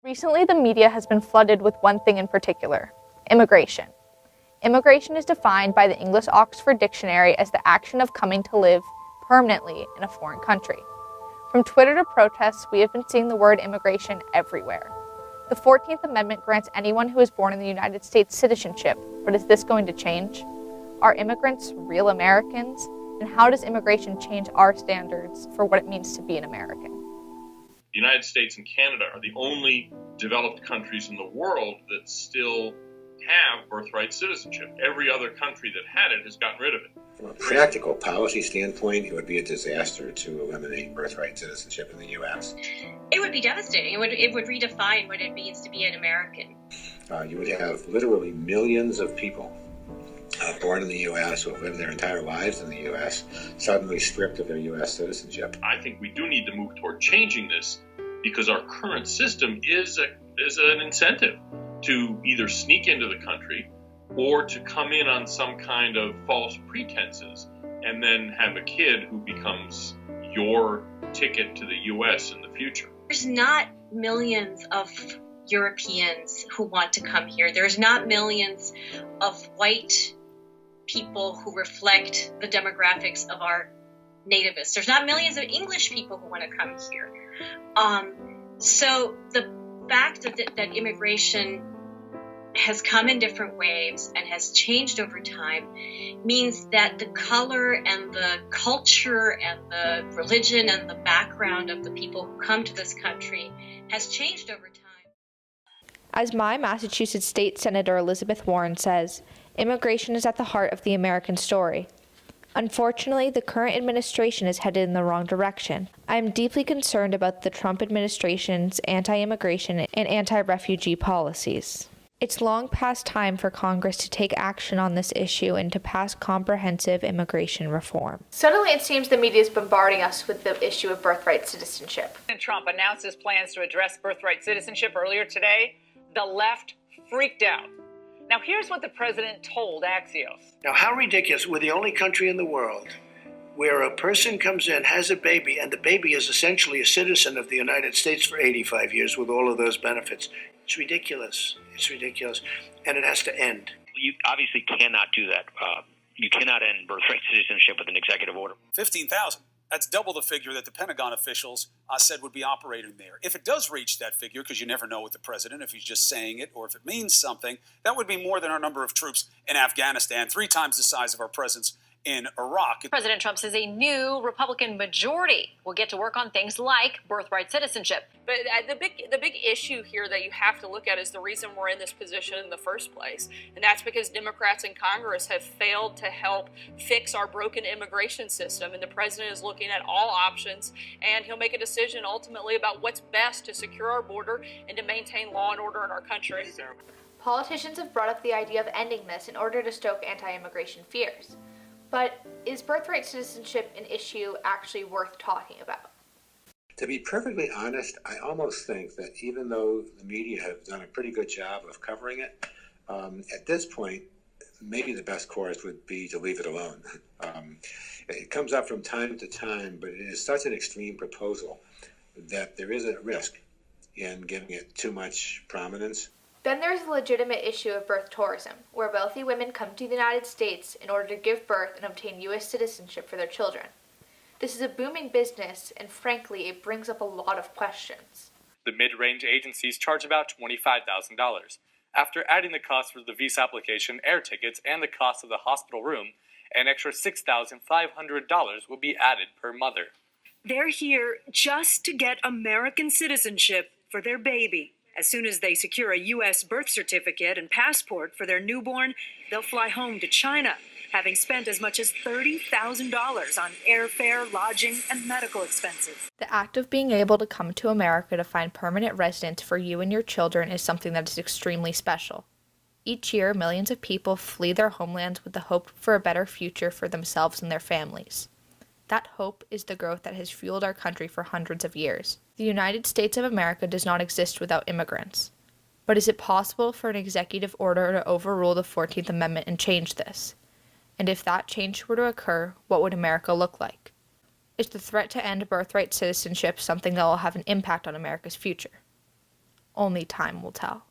Recently, the media has been flooded with one thing in particular: immigration. Immigration is defined by the English Oxford Dictionary as the action of coming to live permanently in a foreign country. From Twitter to protests, we have been seeing the word immigration everywhere. The 14th Amendment grants anyone who is born in the United States citizenship, but is this going to change? Are immigrants real Americans? And how does immigration change our standards for what it means to be an American? The United States and Canada are the only developed countries in the world that still have birthright citizenship. Every other country that had it has gotten rid of it. From a practical policy standpoint, it would be a disaster to eliminate birthright citizenship in the U.S. It would be devastating. It would redefine what it means to be an American. You would have literally millions of people born in the U.S. who have lived their entire lives in the U.S. suddenly stripped of their U.S. citizenship. I think we do need to move toward changing this because our current system is an incentive to either sneak into the country or to come in on some kind of false pretenses and then have a kid who becomes your ticket to the U.S. in the future. There's not millions of Europeans who want to come here. There's not millions of white people who reflect the demographics of our nativists. There's not millions of English people who want to come here. So the fact that immigration has come in different waves and has changed over time means that the color and the culture and the religion and the background of the people who come to this country has changed over time. As my Massachusetts State Senator Elizabeth Warren says, immigration is at the heart of the American story. Unfortunately, the current administration is headed in the wrong direction. I am deeply concerned about the Trump administration's anti-immigration and anti-refugee policies. It's long past time for Congress to take action on this issue and to pass comprehensive immigration reform. Suddenly, it seems the media is bombarding us with the issue of birthright citizenship. President Trump announced his plans to address birthright citizenship earlier today. The left freaked out. Now, here's what the president told Axios. Now, how ridiculous. We're the only country in the world where a person comes in, has a baby, and the baby is essentially a citizen of the United States for 85 years with all of those benefits. It's ridiculous. It's ridiculous. And it has to end. You obviously cannot do that. You cannot end birthright citizenship with an executive order. 15,000. That's double the figure that the Pentagon officials said would be operating there. If it does reach that figure, because you never know with the president, if he's just saying it or if it means something, that would be more than our number of troops in Afghanistan, 3 times the size of our presence in Iraq. President Trump says a new Republican majority will get to work on things like birthright citizenship. But the big issue here that you have to look at is the reason we're in this position in the first place. And that's because Democrats in Congress have failed to help fix our broken immigration system. And the president is looking at all options, and he'll make a decision ultimately about what's best to secure our border and to maintain law and order in our country. Politicians have brought up the idea of ending this in order to stoke anti-immigration fears. But is birthright citizenship an issue actually worth talking about? To be perfectly honest, I almost think that even though the media have done a pretty good job of covering it, at this point, maybe the best course would be to leave it alone. It comes up from time to time, but it is such an extreme proposal that there is a risk in giving it too much prominence. Then there's the legitimate issue of birth tourism, where wealthy women come to the United States in order to give birth and obtain U.S. citizenship for their children. This is a booming business, and frankly, it brings up a lot of questions. The mid-range agencies charge about $25,000. After adding the cost for the visa application, air tickets, and the cost of the hospital room, an extra $6,500 will be added per mother. They're here just to get American citizenship for their baby. As soon as they secure a U.S. birth certificate and passport for their newborn, they'll fly home to China, having spent as much as $30,000 on airfare, lodging, and medical expenses. The act of being able to come to America to find permanent residence for you and your children is something that is extremely special. Each year, millions of people flee their homelands with the hope for a better future for themselves and their families. That hope is the growth that has fueled our country for hundreds of years. The United States of America does not exist without immigrants. But is it possible for an executive order to overrule the 14th Amendment and change this? And if that change were to occur, what would America look like? Is the threat to end birthright citizenship something that will have an impact on America's future? Only time will tell.